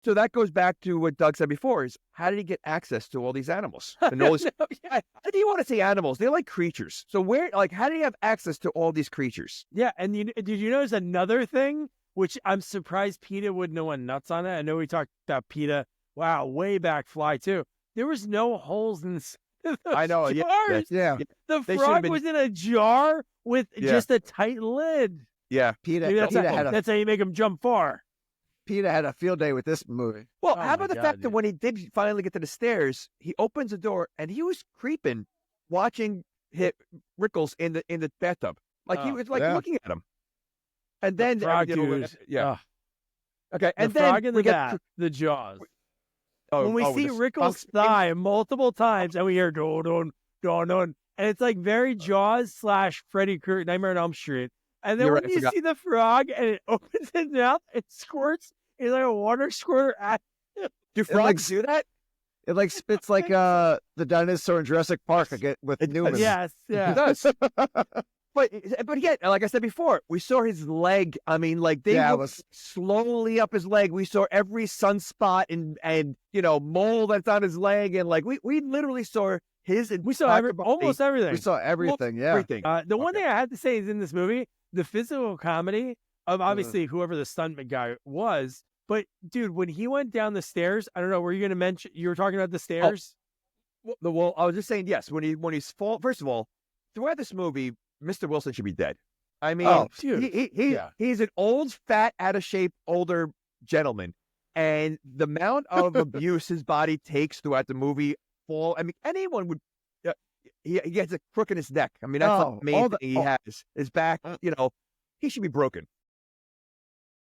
So that goes back to what Doug said before: is how did he get access to all these animals? And all this, Yeah. how do you want to say animals? They're like creatures. So how do you have access to all these creatures? Yeah, and did you notice another thing, which I'm surprised PETA wouldn't have went nuts on it? I know we talked about PETA, wow, way back Fly too. There was no holes in I know, jars. Yeah. The They should've frog been- was in a jar with just a tight lid. Yeah. Maybe that's how you make them jump far. PETA had a field day with this movie. Well, Oh how my about the God, fact that dude. when he did finally get to the stairs, he opens the door and he was creeping, watching Rickles in the bathtub, like he Oh, was like yeah. looking at him. And then frog everything- dude. yeah, Ugh. okay, and The then frog in we the get bath, the jaws. when When we see the Rickles' thigh multiple times, and we hear don don don don, and it's like very Jaws / Freddy Krueger, Nightmare on Elm Street. And then You're when right, I you forgot. see the frog and it opens its mouth, it squirts. It's like a water squirter. Do frogs do that? It like spits like the dinosaur in Jurassic Park with Newman. Yes, yeah. It does. But again, like I said before, we saw his leg. I mean, like they were slowly up his leg. We saw every sunspot and mole that's on his leg, and like we literally saw his. We saw almost everything. We saw everything. Yeah. Everything. The one thing I had to say is in this movie, the physical comedy of obviously whoever the stuntman guy was. But dude, when he went down the stairs, I don't know. Were you going to mention? You were talking about the stairs. Well, I was just saying yes. When he's first of all, throughout this movie, Mr. Wilson should be dead. I mean, dude. he's an old, fat, out of shape, older gentleman, and the amount of abuse his body takes throughout the movie. I mean, anyone would. He gets a crook in his neck. I mean, that's the main thing he has. His back. He should be broken.